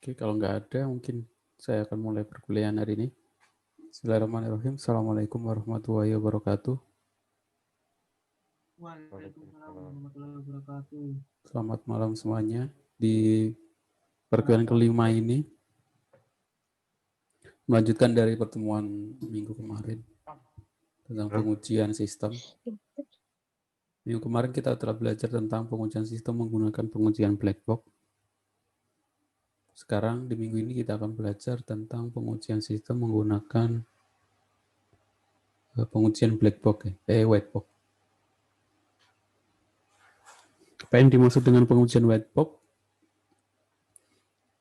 Oke, kalau nggak ada, mungkin saya akan mulai perkuliahan hari ini. Bismillahirrahmanirrahim. Assalamualaikum warahmatullahi wabarakatuh. Waalaikumsalam warahmatullahi wabarakatuh. Selamat malam semuanya. Di perkuliahan kelima ini, melanjutkan dari pertemuan minggu kemarin tentang pengujian sistem. Minggu kemarin kita telah belajar tentang pengujian sistem menggunakan pengujian black box. Sekarang di minggu ini kita akan belajar tentang pengujian sistem menggunakan pengujian black box, white box. Apa yang dimaksud dengan pengujian white box?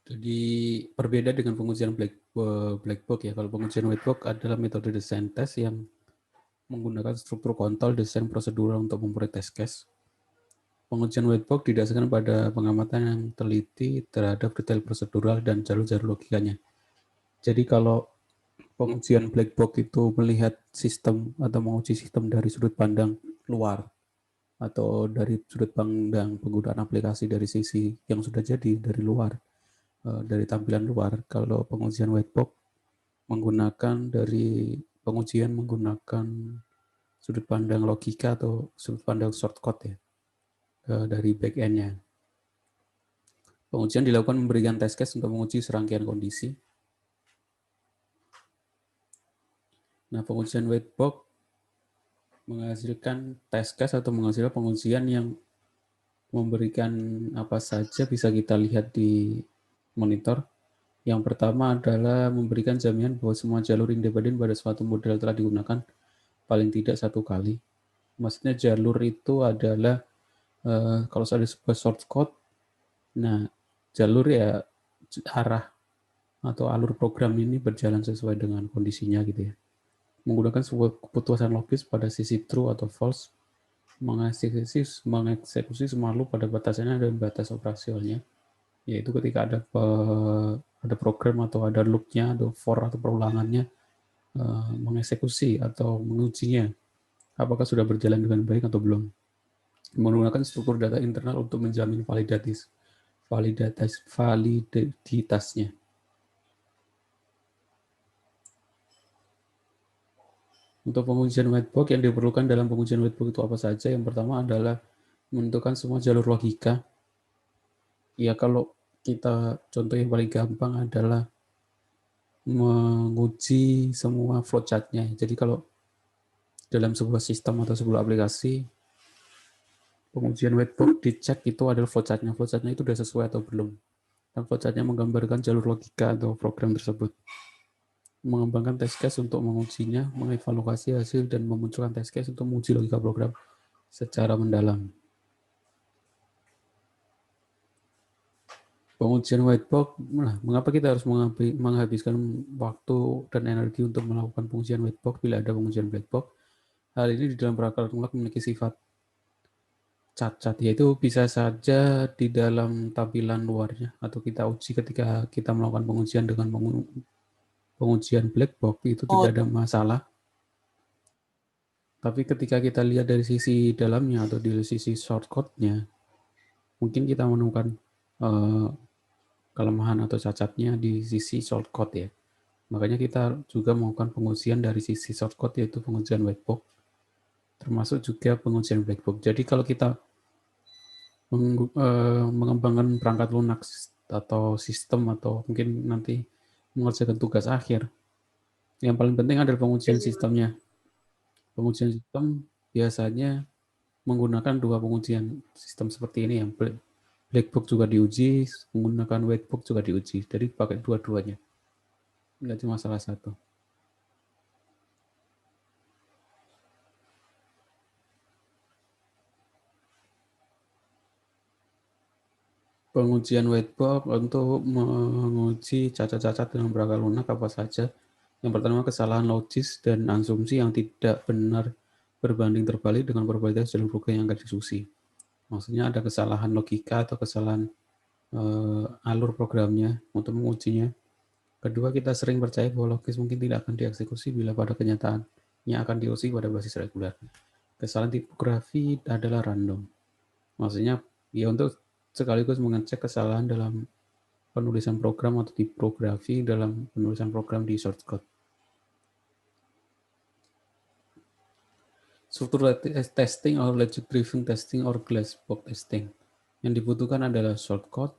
Jadi berbeda dengan pengujian black box ya. Kalau pengujian white box adalah metode desain tes yang menggunakan struktur kontrol desain prosedural untuk memperoleh test case. Pengujian white box didasarkan pada pengamatan yang teliti terhadap detail prosedural dan jalur-jalur logikanya. Jadi kalau pengujian black box itu melihat sistem atau menguji sistem dari sudut pandang luar atau dari sudut pandang penggunaan aplikasi dari sisi yang sudah jadi dari luar, dari tampilan luar. Kalau pengujian white box menggunakan dari pengujian menggunakan sudut pandang logika atau sudut pandang shortcut ya, dari back end-nya. Pengujian dilakukan memberikan test case untuk menguji serangkaian kondisi. Nah, pengujian white box menghasilkan test case atau menghasilkan pengujian yang memberikan apa saja bisa kita lihat di monitor. Yang pertama adalah memberikan jaminan bahwa semua jalur independen pada suatu model telah digunakan paling tidak satu kali. Maksudnya jalur itu adalah kalau ada sebuah shortcut, nah jalur ya arah atau alur program ini berjalan sesuai dengan kondisinya gitu ya. Menggunakan sebuah keputusan logis pada sisi true atau false, mengeksekusi semua loop pada batasannya dan batas operasionalnya, yaitu ketika ada program atau ada loopnya atau for atau perulangannya, mengeksekusi atau mengujinya apakah sudah berjalan dengan baik atau belum. Menggunakan struktur data internal untuk menjamin validitasnya. Untuk pengujian white box yang diperlukan dalam pengujian white box itu apa saja? Yang pertama adalah menentukan semua jalur logika. Ya kalau kita contoh yang paling gampang adalah menguji semua flowchart-nya. Jadi kalau dalam sebuah sistem atau sebuah aplikasi, pengujian white box dicek itu adalah flowchart-nya. Flowchart-nya itu sudah sesuai atau belum. Dan flowchart-nya menggambarkan jalur logika atau program tersebut. Mengembangkan test case untuk mengujinya, mengevaluasi hasil, dan memunculkan test case untuk menguji logika program secara mendalam. Pengujian white box, nah, mengapa kita harus menghabiskan waktu dan energi untuk melakukan pengujian white box bila ada pengujian black box? Hal ini di dalam perangkat lunak memiliki sifat cacat, yaitu bisa saja di dalam tampilan luarnya atau kita uji ketika kita melakukan pengujian dengan pengujian black box itu tidak ada masalah. Tapi ketika kita lihat dari sisi dalamnya atau dari sisi shortcut-nya, mungkin kita menemukan kelemahan atau cacatnya di sisi shortcut ya. Makanya kita juga melakukan pengujian dari sisi shortcut, yaitu pengujian white box, termasuk juga pengujian black box. Jadi kalau kita mengembangkan perangkat lunak atau sistem atau mungkin nanti mengerjakan tugas akhir, yang paling penting adalah pengujian sistemnya. Pengujian sistem biasanya menggunakan dua pengujian sistem seperti ini, yang black box juga diuji, menggunakan white box juga diuji. Jadi pakai dua-duanya, nggak cuma salah satu. Pengujian white box untuk menguji cacat-cacat dalam perangkat lunak apa saja. Yang pertama, kesalahan logis dan asumsi yang tidak benar berbanding terbalik dengan probabilitas jalur program yang akan disusi. Maksudnya ada kesalahan logika atau kesalahan alur programnya untuk mengujinya. Kedua, kita sering percaya bahwa logis mungkin tidak akan dieksekusi bila pada kenyataannya akan diuji pada basis reguler. Kesalahan tipografi adalah random. Maksudnya ya untuk sekaligus mengecek kesalahan dalam penulisan program atau tipografi dalam penulisan program di shortcode. Struktur testing or logic-driven testing or glass box testing. Yang dibutuhkan adalah shortcode,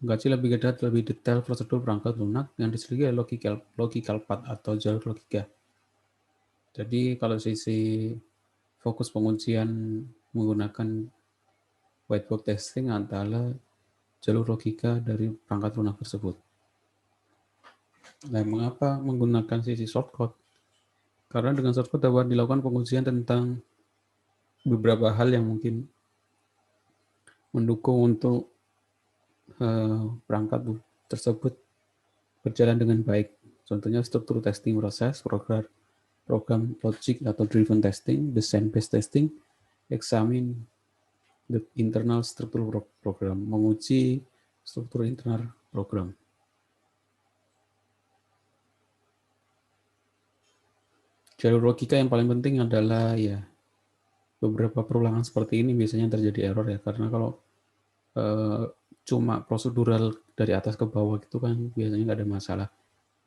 mengkaji lebih detail prosedur perangkat lunak yang diselidiki logical path atau jalur logika. Jadi kalau sisi fokus pengujian menggunakan white box testing adalah jalur logika dari perangkat lunak tersebut. Nah, mengapa menggunakan sisi shortcode? Karena dengan shortcode dapat dilakukan pengujian tentang beberapa hal yang mungkin mendukung untuk perangkat tersebut berjalan dengan baik. Contohnya struktur testing proses, program logic atau driven testing, design-based testing, examine the internal structure program, menguji struktur internal program. Jalur logika yang paling penting adalah ya beberapa perulangan seperti ini biasanya terjadi error ya, karena kalau cuma prosedural dari atas ke bawah itu kan biasanya nggak ada masalah.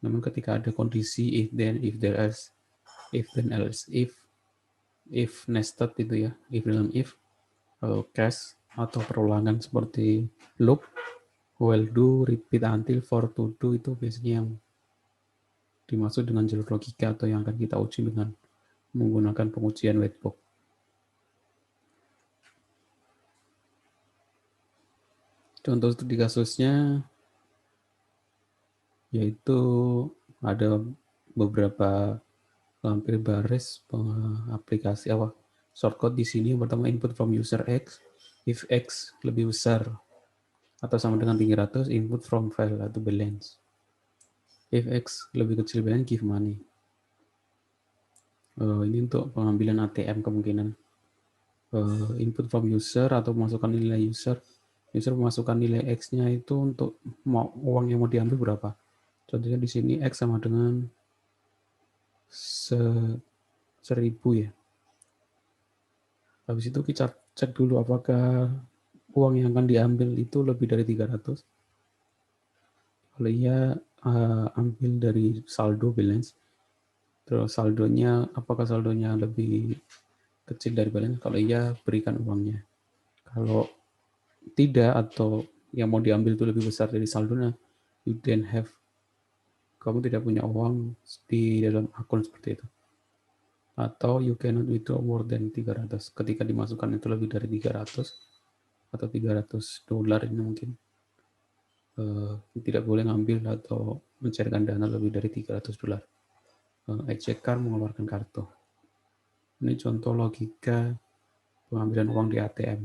Namun ketika ada kondisi if then, if there else, if then else, if nested itu ya, if dalam if, case atau perulangan seperti loop, while do, repeat until, for to do itu biasanya yang dimaksud dengan jalur logika atau yang akan kita uji dengan menggunakan pengujian whitebox. Contoh studi kasusnya yaitu ada beberapa lampir baris aplikasi shortcode di sini. Yang pertama input from user X, if X lebih besar atau sama dengan 300, input from file atau balance. If X lebih kecil balance, give money. Ini untuk pengambilan ATM kemungkinan. Input from user atau memasukkan nilai user memasukkan nilai X-nya itu untuk uang yang mau diambil berapa. Contohnya di sini X sama dengan 1.000 ya. Habis itu kita cek dulu apakah uang yang akan diambil itu lebih dari 300. Kalau iya, ambil dari saldo balance. Terus saldonya, apakah saldonya lebih kecil dari balance? Kalau iya, berikan uangnya. Kalau tidak atau yang mau diambil itu lebih besar dari saldonya, you then have, kamu tidak punya uang di dalam akun seperti itu. Atau you cannot withdraw more than 300. Ketika dimasukkan itu lebih dari 300 atau 300 dolar ini mungkin tidak boleh ngambil atau mencairkan dana lebih dari 300 dolar. Eject card, mengeluarkan kartu. Ini contoh logika pengambilan uang di ATM.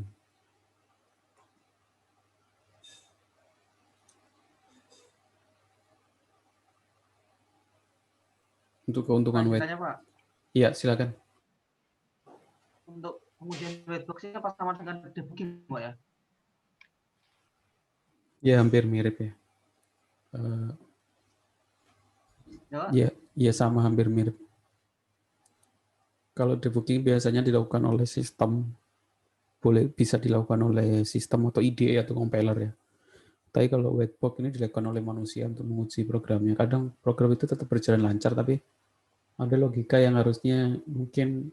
Untuk keuntungan Pak. Iya, silakan. Untuk pengujian whitebox-nya pas sama dengan debugging, Pak ya? Ya, hampir mirip ya. Ya, sama hampir mirip. Kalau debugging biasanya dilakukan oleh sistem, bisa dilakukan oleh sistem atau IDE atau compiler ya. Tapi kalau whitebox ini dilakukan oleh manusia untuk menguji programnya. Kadang program itu tetap berjalan lancar, tapi ada logika yang harusnya mungkin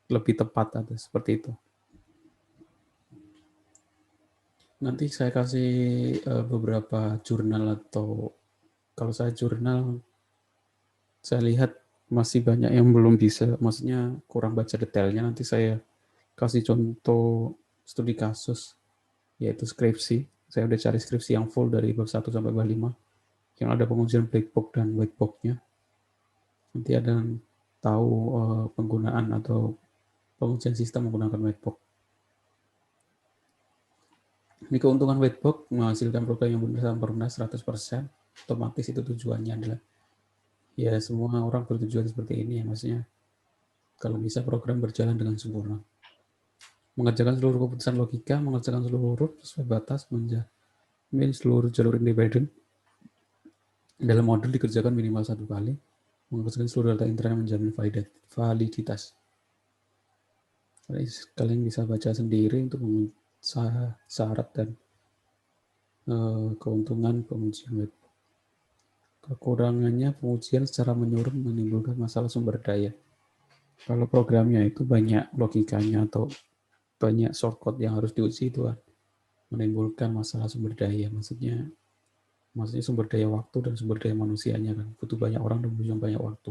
lebih tepat atau seperti itu. Nanti saya kasih beberapa jurnal atau kalau saya jurnal, saya lihat masih banyak yang belum bisa, maksudnya kurang baca detailnya. Nanti saya kasih contoh studi kasus, yaitu skripsi. Saya udah cari skripsi yang full dari bab 1 sampai bab 5, yang ada pengujian black box dan white box-nya. Nanti ada tahu penggunaan atau pengujian sistem menggunakan white box. Ini keuntungan white box menghasilkan program yang benar sempurna 100%. Otomatis itu tujuannya adalah ya semua orang bertujuan seperti ini ya, maksudnya kalau bisa program berjalan dengan sempurna. Mengerjakan seluruh keputusan logika, mengerjakan seluruh huruf sesuai batas, menjamin seluruh jalur independen. Dalam modul dikerjakan minimal 1 kali, mengerjakan seluruh data internet menjamin validitas. Kalian bisa baca sendiri untuk syarat dan Keuntungan pengujian white box. Kekurangannya pengujian secara menyeluruh menimbulkan masalah sumber daya. Kalau programnya itu banyak logikanya atau banyak shortcut yang harus diuji, itu menimbulkan masalah sumber daya. Maksudnya sumber daya waktu dan sumber daya manusianya kan. Butuh banyak orang dan butuh banyak waktu.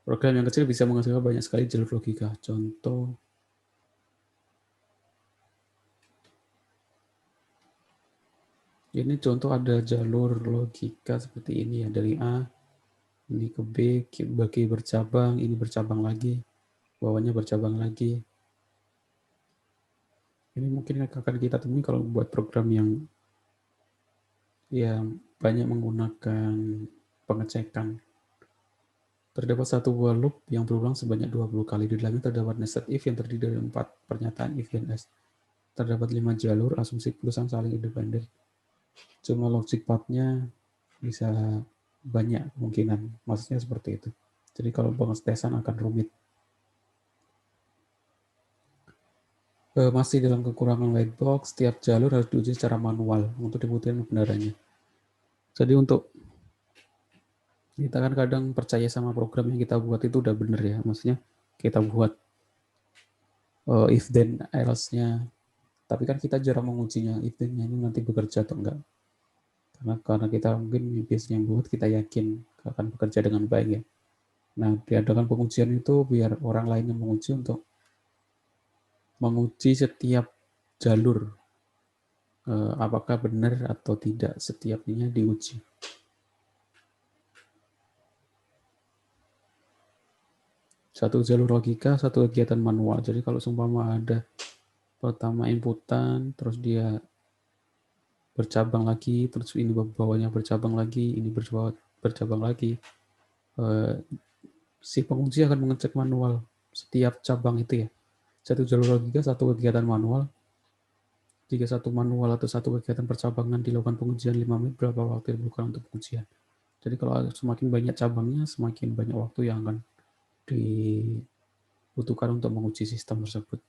Program yang kecil bisa menghasilkan banyak sekali jalur logika. Contoh, ini contoh ada jalur logika seperti ini ya, dari A ini ke B, bagi bercabang, ini bercabang lagi, bawahnya bercabang lagi. Ini mungkin akan kita temui kalau buat program yang banyak menggunakan pengecekan. Terdapat satu while loop yang berulang sebanyak 20 kali. Di dalamnya terdapat nested if yang terdiri dari 4 pernyataan if dan else. Terdapat 5 jalur, asumsi plus yang saling independen. Jumlah logic path-nya bisa banyak kemungkinan. Maksudnya seperti itu. Jadi kalau pengetesan akan rumit. Masih dalam kekurangan white box, setiap jalur harus diuji secara manual untuk dibuktikan kebenarannya. Jadi untuk kita kan kadang percaya sama program yang kita buat itu udah bener ya. Maksudnya kita buat if then else-nya, tapi kan kita jarang mengujinya if then-nya ini nanti bekerja atau enggak. Karena kita mungkin biasanya buat kita yakin akan bekerja dengan baik ya. Nah, diadakan pengujian itu biar orang lain yang menguji untuk menguji setiap jalur apakah benar atau tidak setiapnya diuji. Satu jalur logika, satu kegiatan manual. Jadi kalau seumpama ada pertama inputan, terus dia bercabang lagi, terus ini bawahnya bercabang lagi, ini bercabang lagi. Si penguji akan mengecek manual setiap cabang itu ya. Satu jalur logika, satu kegiatan manual. Jika satu manual atau satu kegiatan percabangan dilakukan pengujian 5 menit, berapa waktu yang dibutuhkan untuk pengujian. Jadi kalau semakin banyak cabangnya, semakin banyak waktu yang akan dibutuhkan untuk menguji sistem tersebut.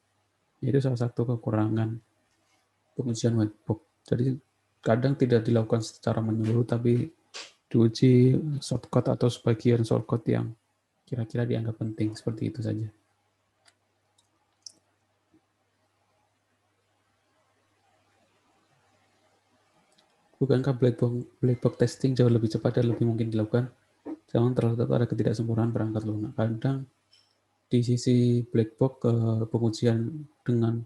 Itu salah satu kekurangan pengujian white box. Jadi kadang tidak dilakukan secara menyeluruh, tapi diuji shortcut atau sebagian shortcut yang kira-kira dianggap penting. Seperti itu saja. Bukankah black box testing jauh lebih cepat dan lebih mungkin dilakukan? Jangan terlalu ada ketidaksempurnaan perangkat lunak. Kadang di sisi black box pengujian dengan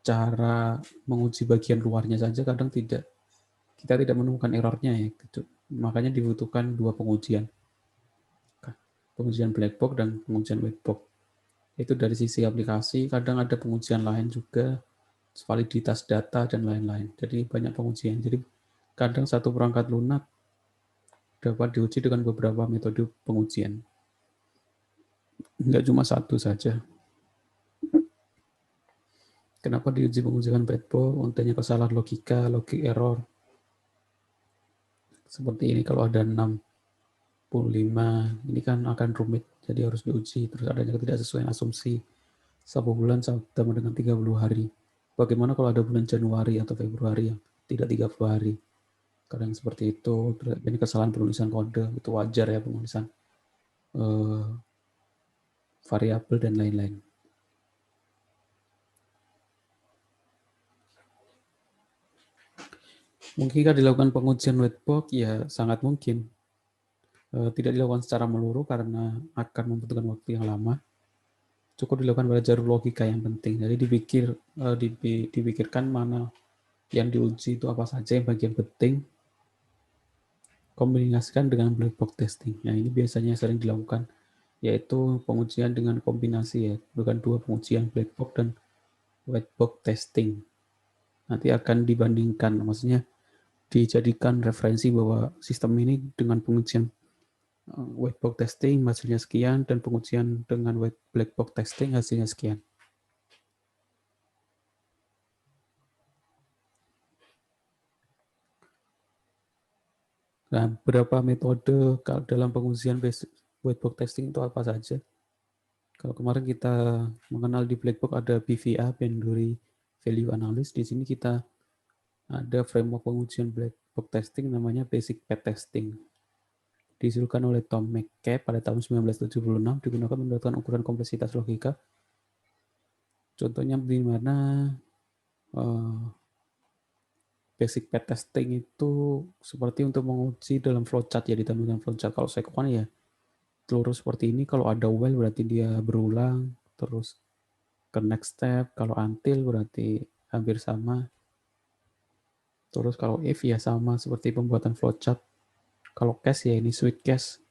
cara menguji bagian luarnya saja kadang kita tidak menemukan errornya ya. Makanya dibutuhkan dua pengujian. Pengujian black box dan pengujian white box. Itu dari sisi aplikasi, kadang ada pengujian lain juga, validitas data dan lain-lain. Jadi banyak pengujian. Jadi kadang satu perangkat lunak dapat diuji dengan beberapa metode pengujian. Enggak cuma satu saja. Kenapa diuji pengujian white box? Untanya kesalahan logika, logik error. Seperti ini kalau ada 65, ini kan akan rumit. Jadi harus diuji. Terus adanya ketidaksesuaian asumsi. 1 bulan sama dengan 30 hari. Bagaimana kalau ada bulan Januari atau Februari yang tidak 30 hari? Kadang seperti itu. Ini kesalahan penulisan kode, itu wajar ya penulisan variabel dan lain-lain. Mungkinkah dilakukan pengujian white box? Ya, sangat mungkin. Tidak dilakukan secara meluruh karena akan membutuhkan waktu yang lama. Cukup dilakukan pada jalur logika yang penting. Jadi dipikirkan mana yang diuji itu apa saja yang bagian penting, kombinasikan dengan black box testing. Nah, ini biasanya sering dilakukan, yaitu pengujian dengan kombinasi ya, bukan dua pengujian black box dan white box testing. Nanti akan dibandingkan, maksudnya dijadikan referensi bahwa sistem ini dengan pengujian white box testing hasilnya sekian dan pengujian dengan black box testing hasilnya sekian. Nah, berapa metode dalam pengujian white box testing itu apa saja? Kalau kemarin kita mengenal di black box ada BVA, binary value analysis. Di sini kita Ada framework pengujian black box testing namanya Basic Path Testing. Diusulkan oleh Tom McCabe pada tahun 1976, digunakan mendapatkan ukuran kompleksitas logika. Contohnya di mana basic path testing itu seperti untuk menguji dalam flowchart ya, ditampilkan flowchart. Kalau sekwan ya lurus seperti ini, kalau ada while berarti dia berulang, terus ke next step, kalau until berarti hampir sama. Terus kalau if ya sama seperti pembuatan flowchart. Kalau case ya ini switch case.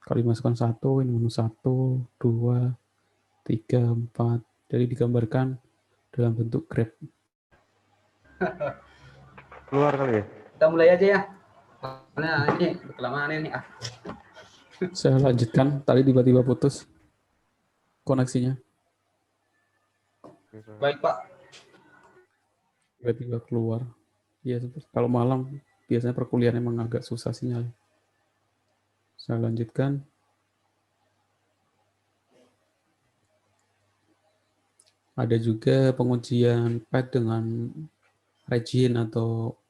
Kalau dimasukkan 1, ini menu 1, 2, 3, 4. Jadi digambarkan dalam bentuk graph. Keluar kali ya? Kita mulai aja ya. Karena ini kelamaan ini. Saya lanjutkan, tadi tiba-tiba putus koneksinya. Baik, Pak. Tiba-tiba keluar. Ya, kalau malam biasanya perkuliahan emang agak susah sinyal. Saya lanjutkan. Ada juga pengujian path dengan region atau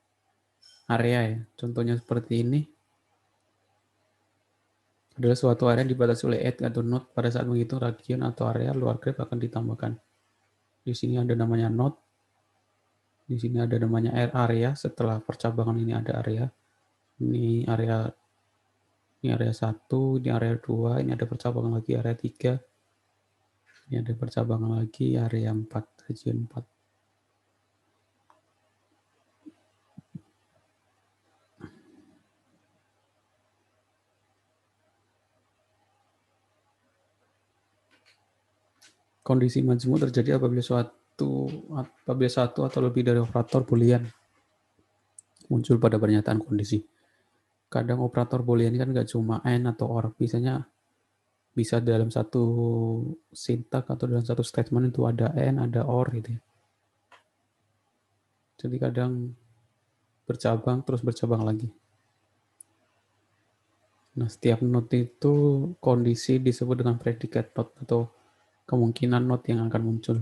area ya. Contohnya seperti ini. Adalah suatu area yang dibatasi oleh edge atau node. Pada saat menghitung region atau area, luar graph akan ditambahkan. Di sini ada namanya node. Di sini ada namanya area. Setelah percabangan ini ada area. Ini area 1, ini area 2, ini ada percabangan lagi area 3. Ini ada percabangan lagi area 4, region 4. Kondisi majemuk terjadi apabila satu atau lebih dari operator boolean muncul pada pernyataan kondisi. Kadang operator boolean kan nggak cuma and atau or, bisa dalam satu sintak atau dalam satu statement itu ada and, ada or gitu ya. Jadi kadang bercabang terus bercabang lagi. Nah, setiap node itu kondisi disebut dengan predicate node atau kemungkinan node yang akan muncul.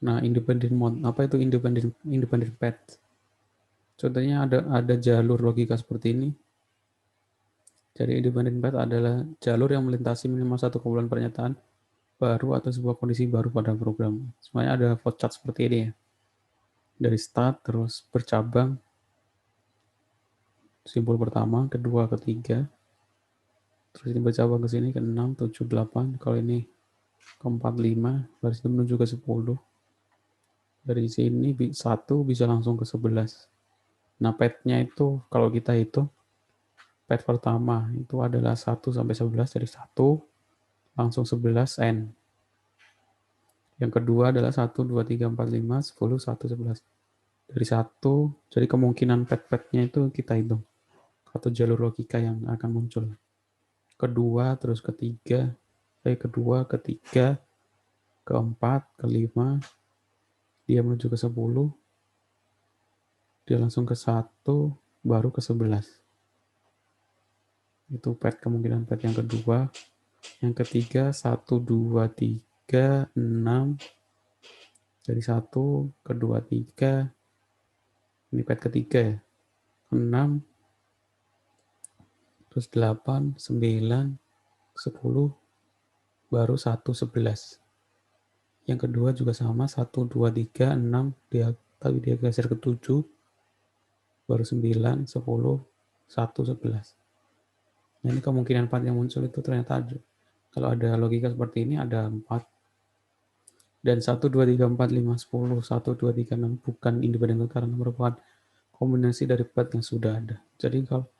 Nah, independent mode, apa itu independent path? Contohnya ada jalur logika seperti ini. Jadi independent path adalah jalur yang melintasi minimal satu kumpulan pernyataan baru atau sebuah kondisi baru pada program. Semuanya ada flowchart seperti ini ya. Dari start terus bercabang, simpul pertama, kedua, ketiga, terus ini bercabang ke sini ke 6, 7, 8. Kalau ini ke 4, 5, baris itu menuju ke 10. Dari sini 1 bisa langsung ke 11. Nah, path-nya itu kalau kita hitung, path pertama itu adalah 1 sampai 11, dari 1 langsung 11 n. Yang kedua adalah 1, 2, 3, 4, 5, 10, 1, 11. Dari 1, jadi kemungkinan path-path-nya itu kita hitung. Atau jalur logika yang akan muncul. Kedua, terus ketiga, kedua, ketiga, keempat, kelima, dia menuju ke 10, dia langsung ke 1, baru ke 11. Itu path kemungkinan path yang kedua. Yang ketiga, 1, 2, 3, 6. Dari 1, kedua, 3. Ini path ketiga ya. 6, terus 8, 9, 10, baru 1, 11. Yang kedua juga sama, 1, 2, 3, 6, tapi dia geser ke 7, baru 9, 10, 1, 11. Nah, ini kemungkinan 4 yang muncul itu ternyata ada. Kalau ada logika seperti ini, ada 4. Dan 1, 2, 3, 4, 5, 10, 1, 2, 3, 6 bukan independen karena merupakan kombinasi dari path yang sudah ada. Jadi kalau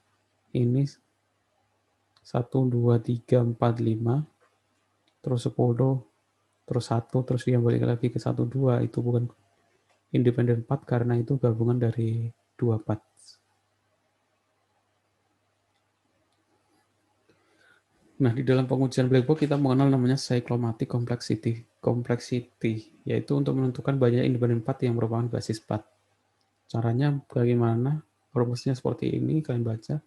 ini 1, 2, 3, 4, 5, terus 10, terus 1, terus dia balik lagi ke 1, 2, itu bukan independent path karena itu gabungan dari dua path. Nah, di dalam pengujian black box kita mengenal namanya cyclomatic complexity, yaitu untuk menentukan banyak independent path yang merupakan basis path. Caranya bagaimana? Rumusnya seperti ini, kalian baca.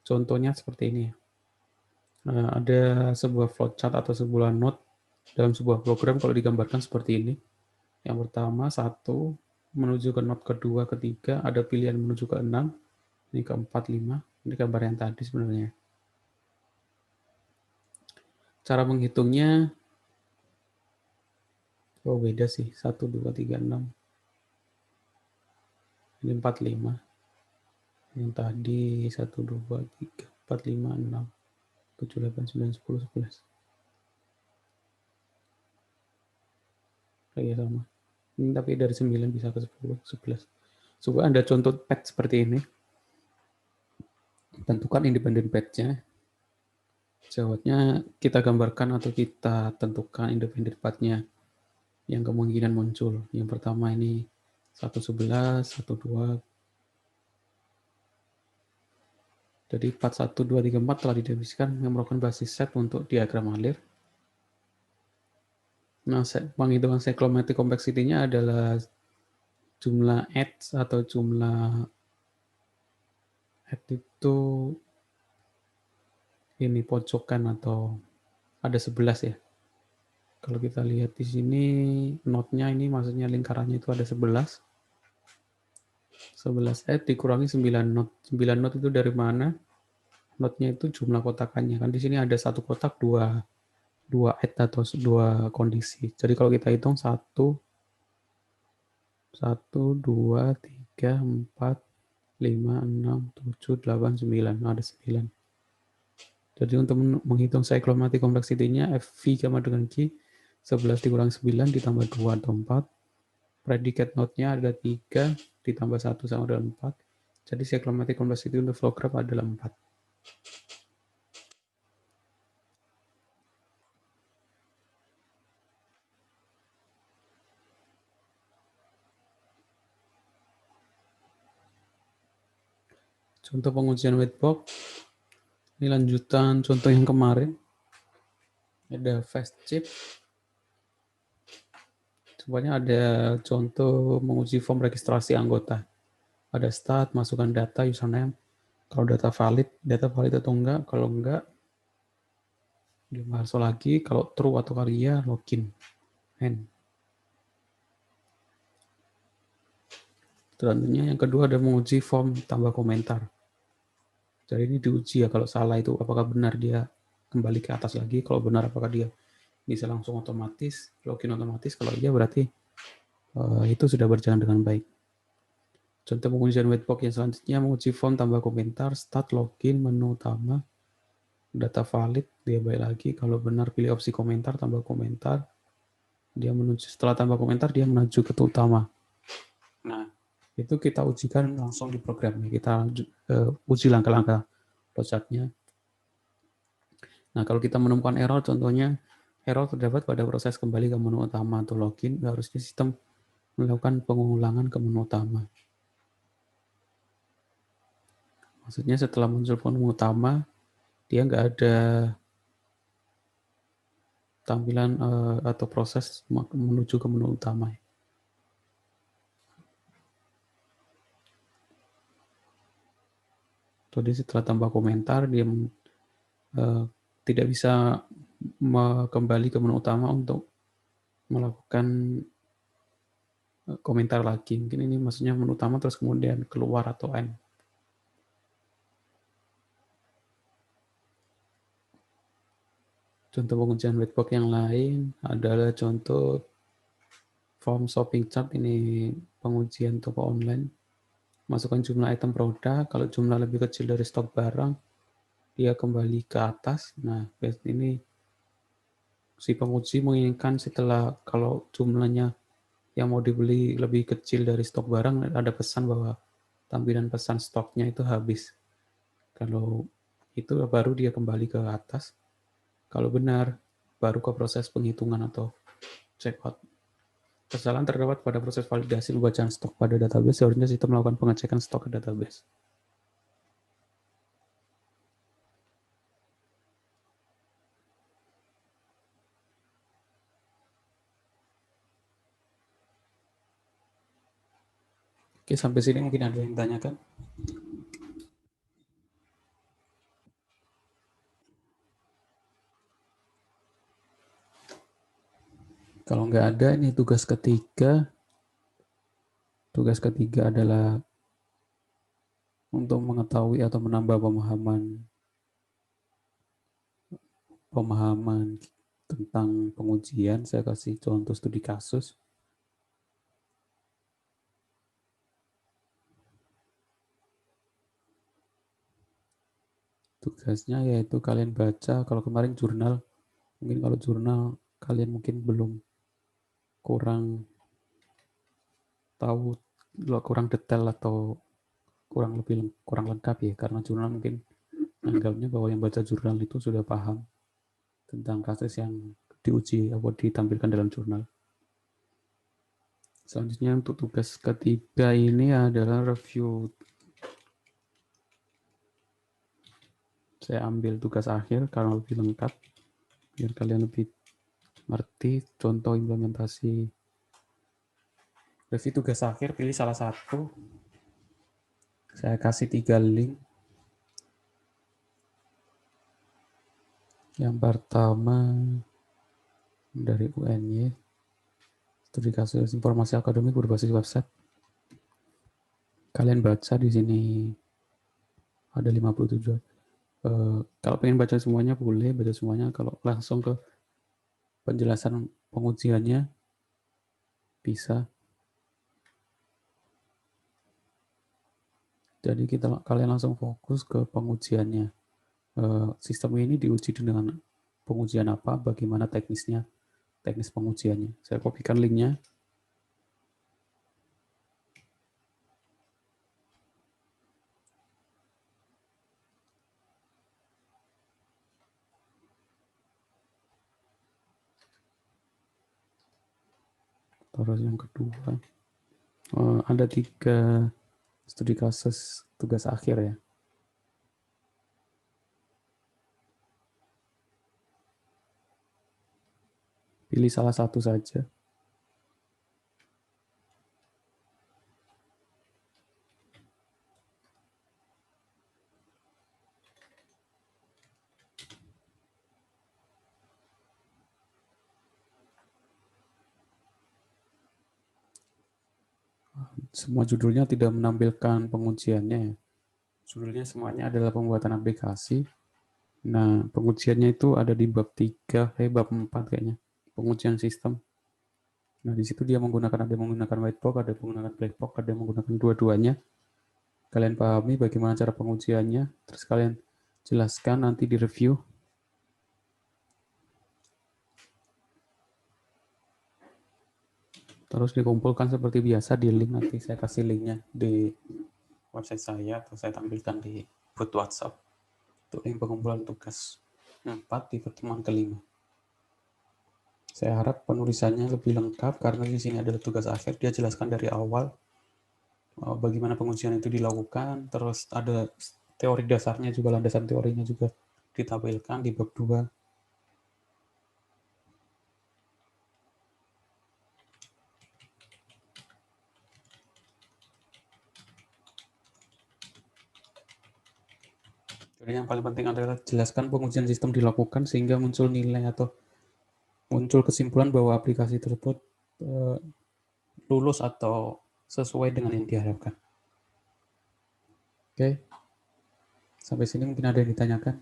Contohnya seperti ini. Ada sebuah flowchart atau sebuah node dalam sebuah program kalau digambarkan seperti ini. Yang pertama 1 menuju ke node kedua, ketiga, ada pilihan menuju ke 6, ini ke 4, 5. Ini gambar yang tadi sebenarnya. Cara menghitungnya beda sih. 1, 2, 3, 6. Ini 4, 5. Yang tadi 1, 2, 3, 4, 5, 6, 7, 8, 9, 10, 11. Kayak sama. Ini tapi dari 9 bisa ke 10, 11. Coba Anda contoh pad seperti ini. Tentukan independent pad-nya. Jawabnya kita gambarkan atau kita tentukan independent path-nya yang kemungkinan muncul. Yang pertama ini 111, 12. Jadi 4, 1, 2, 3, 4 telah didefinisikan yang merupakan basis set untuk diagram alir. Nah, penghitungan cyclomatic complexity-nya adalah jumlah edge atau jumlah edge itu ini pojokan atau ada 11 ya. Kalau kita lihat di sini node-nya ini maksudnya lingkarannya itu ada 11. 11 edge dikurangi 9 node. 9 node itu dari mana? Node-nya itu jumlah kotakannya. Kan di sini ada satu kotak dua edge atau dua kondisi. Jadi kalau kita hitung 1 2 3 4 5 6 7 8 9. Ada 9. Jadi untuk menghitung cyclomatic complexity-nya FV sama dengan Q 11 dikurangi 9 ditambah 2 atau 4. Predicate node-nya ada 3 ditambah 1 sama dengan 4. Jadi cyclomatic complexity untuk flow graph adalah 4. Contoh pengujian whitebox. Ini lanjutan contoh yang kemarin. Ada fast chip. Sebenarnya ada contoh menguji form registrasi anggota. Ada start, masukkan data, username. Kalau data valid atau enggak. Kalau enggak, dimasuk lagi. Kalau true atau iya, login. End. Selanjutnya yang kedua ada menguji form tambah komentar. Jadi ini diuji ya, kalau salah itu apakah benar dia kembali ke atas lagi, kalau benar apakah dia bisa langsung otomatis, login otomatis, kalau iya berarti itu sudah berjalan dengan baik. Contoh pengujian whitebox yang selanjutnya menguji form tambah komentar, start, login, menu utama, data valid, dia balik lagi, kalau benar pilih opsi komentar, tambah komentar, dia menuju, setelah tambah komentar dia menuju ke utama. Nah, itu kita ujikan langsung di programnya, kita uji langkah-langkah flowchart-nya. Nah, kalau kita menemukan error, contohnya error terdapat pada proses kembali ke menu utama atau login, harusnya sistem melakukan pengulangan ke menu utama. Maksudnya setelah muncul menu utama, dia nggak ada tampilan atau proses menuju ke menu utama. Jadi setelah tambah komentar, dia tidak bisa kembali ke menu utama untuk melakukan komentar lagi. Mungkin ini maksudnya menu utama terus kemudian keluar atau end. Contoh pengujian whitebox yang lain adalah contoh form shopping chart, ini pengujian toko online. Masukkan jumlah item produk, kalau jumlah lebih kecil dari stok barang, dia kembali ke atas. Nah, ini si penguji menginginkan setelah kalau jumlahnya yang mau dibeli lebih kecil dari stok barang, ada pesan bahwa tampilan pesan stoknya itu habis. Kalau itu baru dia kembali ke atas. Kalau benar, baru ke proses penghitungan atau checkout. Kesalahan terdapat pada proses validasi pembacaan stok pada database, seharusnya sistem melakukan pengecekan stok ke database. Oke, sampai sini mungkin ada yang tanyakan. Kalau nggak ada, ini tugas ketiga. Tugas ketiga adalah untuk mengetahui atau menambah pemahaman tentang pengujian. Saya kasih contoh studi kasus. Tugasnya yaitu kalian baca, kalau kemarin jurnal, mungkin kalau jurnal kalian mungkin belum, kurang tahu, kurang detail atau kurang lengkap ya, karena jurnal mungkin anggapnya bahwa yang baca jurnal itu sudah paham tentang kasus yang diuji atau ditampilkan dalam jurnal. Selanjutnya untuk tugas ketiga ini adalah review. Saya ambil tugas akhir karena lebih lengkap, biar kalian lebih ngerti contoh implementasi. Review tugas akhir, pilih salah satu. Saya kasih 3 link. Yang pertama dari UNY, studi kasus informasi akademik berbasis website. Kalian baca di sini ada 57. Kalau pengen baca semuanya boleh baca semuanya. Kalau langsung ke penjelasan pengujiannya bisa. Jadi kalian langsung fokus ke pengujiannya. Sistem ini diuji dengan pengujian apa, bagaimana teknisnya, teknis pengujiannya. Saya kopikan linknya. Terus yang kedua, ada 3 studi kasus tugas akhir ya. Pilih salah satu saja. Semua judulnya tidak menampilkan pengujiannya. Judulnya semuanya adalah pembuatan aplikasi. Nah, pengujiannya itu ada di bab 3, bab 4 kayaknya. Pengujian sistem. Nah, di situ dia ada yang menggunakan white box, ada yang menggunakan black box, ada yang menggunakan dua-duanya. Kalian pahami bagaimana cara pengujiannya, terus kalian jelaskan nanti di review. Terus dikumpulkan seperti biasa di link, nanti saya kasih linknya di website saya atau saya tampilkan di grup WhatsApp untuk link pengumpulan tugas 4 di pertemuan kelima. Saya harap penulisannya lebih lengkap karena di sini adalah tugas akhir. Dia jelaskan dari awal bagaimana pengujian itu dilakukan, terus ada teori dasarnya juga, landasan teorinya juga ditampilkan di bab 2. Jadi yang paling penting adalah jelaskan pengujian sistem dilakukan sehingga muncul nilai atau muncul kesimpulan bahwa aplikasi tersebut lulus atau sesuai dengan yang diharapkan. Oke, sampai sini mungkin ada yang ditanyakan.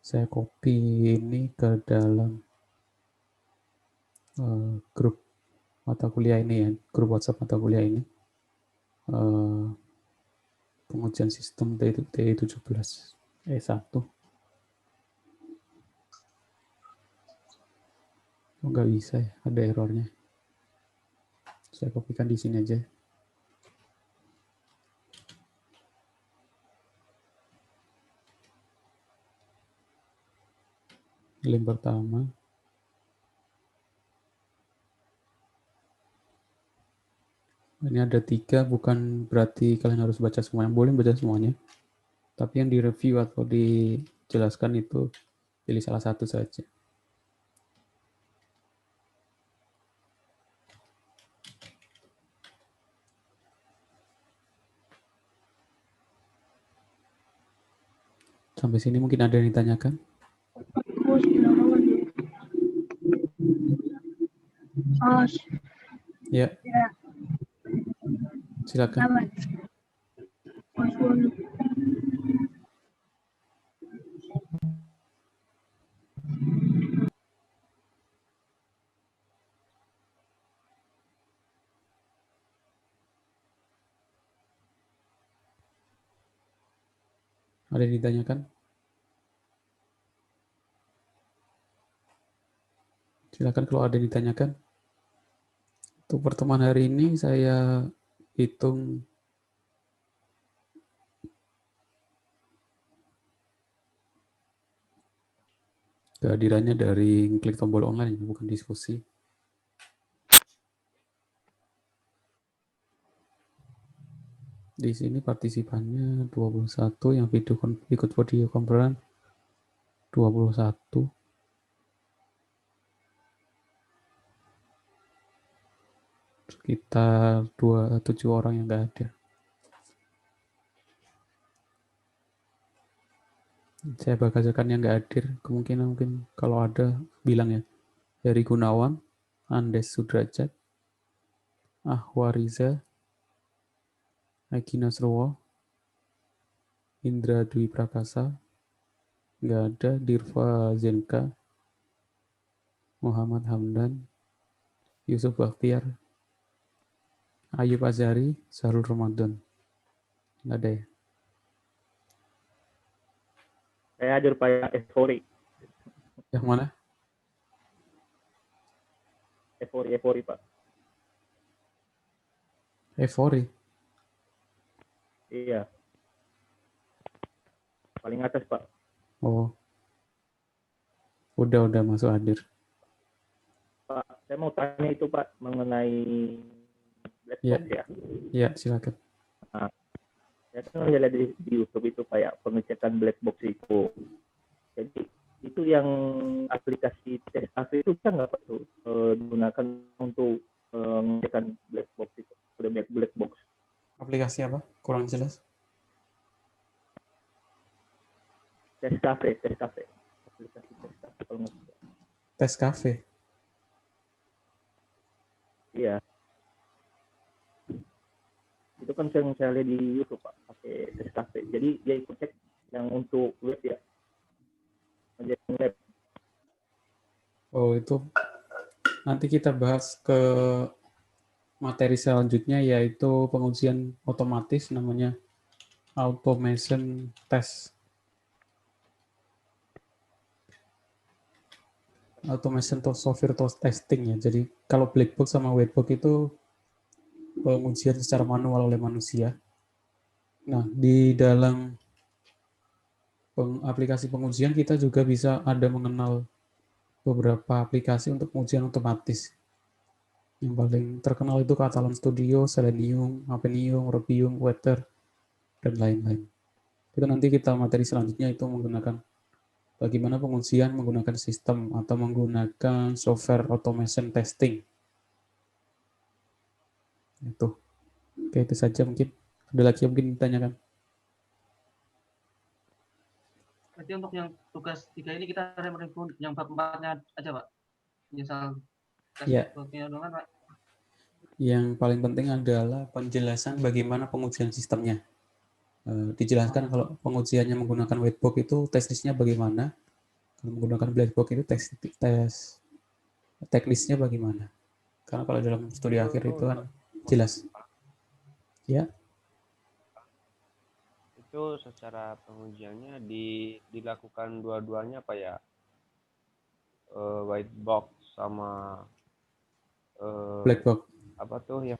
Saya copy ini ke dalam grup mata kuliah ini ya, grup WhatsApp mata kuliah ini. Pengujian sistem TI17 E1. Oh, nggak bisa ya, ada errornya. Saya kopikan di sini aja. Link pertama. Ini ada 3, bukan berarti kalian harus baca semuanya. Boleh baca semuanya. Tapi yang direview atau dijelaskan itu pilih salah satu saja. Sampai sini mungkin ada yang ditanyakan? Oh, Ya, ya. silakan. Aman. Ada yang ditanyakan? Silakan kalau ada yang ditanyakan. Untuk pertemuan hari ini saya hitung kehadirannya dari klik tombol online, bukan diskusi. Di sini partisipannya 21, yang ikut video conference 21. Sekitar 27 orang yang nggak ada. Saya bacakan yang nggak hadir. Kemungkinan mungkin kalau ada bilang ya. Heri Gunawan, Andes Sudrajat, Ahwariza, Egi Nasrowo, Indra Dwi Prakasa, nggak ada. Dirva Zenka, Muhammad Hamdan, Yusuf Bakhtiar, Ayub Azhari, Sarul Ramadan. Nggak ada ya? Saya hadir Pak Efori. Yang mana? Efori Pak. Evori. Iya. Paling atas Pak. Oh. Udah masuk hadir. Pak, saya mau tanya itu Pak mengenai black box ya. Ya, silakan. Nah, saya kan lihat di YouTube itu kayak pengecekan black box itu. Jadi itu yang aplikasi tes AV itu bisa nggak Pak tuh digunakan untuk mengecekan black box itu, udah black box. Aplikasi apa? Kurang jelas. Tes cafe. Aplikasi tes cafe kalau nggak salah. Tes cafe. Iya. Itu kan saya lihat di YouTube Pak, pakai tes cafe. Jadi dia ikut cek yang untuk web ya. Menjadi web. Oh, itu nanti kita bahas ke materi selanjutnya, yaitu pengujian otomatis namanya automation test. Automation software testing ya. Jadi kalau black box sama white box itu pengujian secara manual oleh manusia. Nah, di dalam aplikasi pengujian kita juga bisa ada mengenal beberapa aplikasi untuk pengujian otomatis. Yang paling terkenal itu Catalan Studio, Selenium, Apenium, Rubium, Weather, dan lain-lain. Itu nanti kita materi selanjutnya itu menggunakan bagaimana pengujian menggunakan sistem atau menggunakan software automation testing. Itu. Oke, itu saja mungkin. Ada lagi yang mungkin ditanyakan? Berarti untuk yang tugas 3 ini kita review yang bab 4-nya aja, Pak. Misal tes babnya doang, Pak. Yang paling penting adalah penjelasan bagaimana pengujian sistemnya. Dijelaskan kalau pengujiannya menggunakan whitebox itu teknisnya bagaimana, kalau menggunakan blackbox itu tes teknisnya bagaimana. Karena kalau dalam studi akhir itu kan jelas. Ya. Itu secara pengujiannya dilakukan dua-duanya Pak ya? White box sama black box. Apa tuh ya?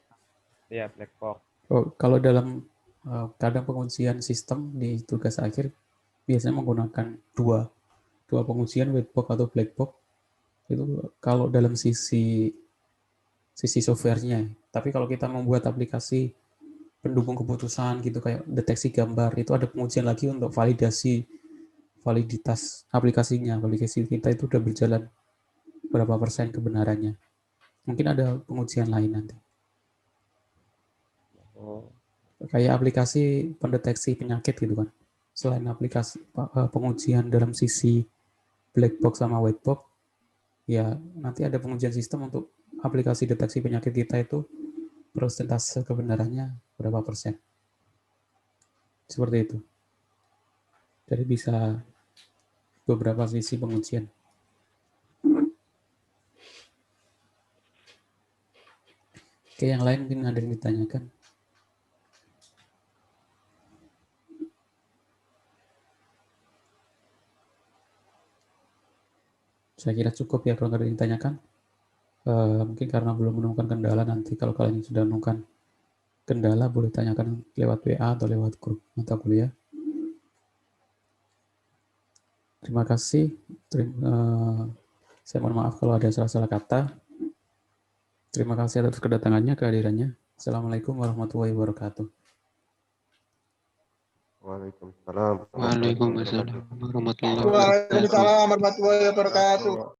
Ya, black box. Oh, kalau dalam kadang pengujian sistem di tugas akhir biasanya menggunakan dua pengujian, white box atau black box. Itu kalau dalam sisi softwarenya. Tapi kalau kita membuat aplikasi pendukung keputusan gitu kayak deteksi gambar, itu ada pengujian lagi untuk validitas aplikasinya. Aplikasi kita itu udah berjalan berapa persen kebenarannya. Mungkin ada pengujian lain nanti. Oh. Kayak aplikasi pendeteksi penyakit gitu kan. Selain aplikasi pengujian dalam sisi black box sama white box, ya nanti ada pengujian sistem untuk aplikasi deteksi penyakit kita itu persentase kebenarannya berapa persen. Seperti itu. Jadi bisa beberapa sisi pengujian. Oke, yang lain mungkin ada yang ditanyakan. Saya kira cukup ya kalau nggak ada yang ditanyakan. Mungkin karena belum menemukan kendala, nanti kalau kalian sudah menemukan kendala boleh tanyakan lewat WA atau lewat grup mata kuliah. Terima kasih. Saya mohon maaf kalau ada salah-salah kata. Terima kasih atas kedatangannya, kehadirannya. Assalamualaikum warahmatullahi wabarakatuh. Waalaikumsalam. Waalaikumsalam warahmatullahi wabarakatuh. Waalaikumsalam warahmatullahi wabarakatuh.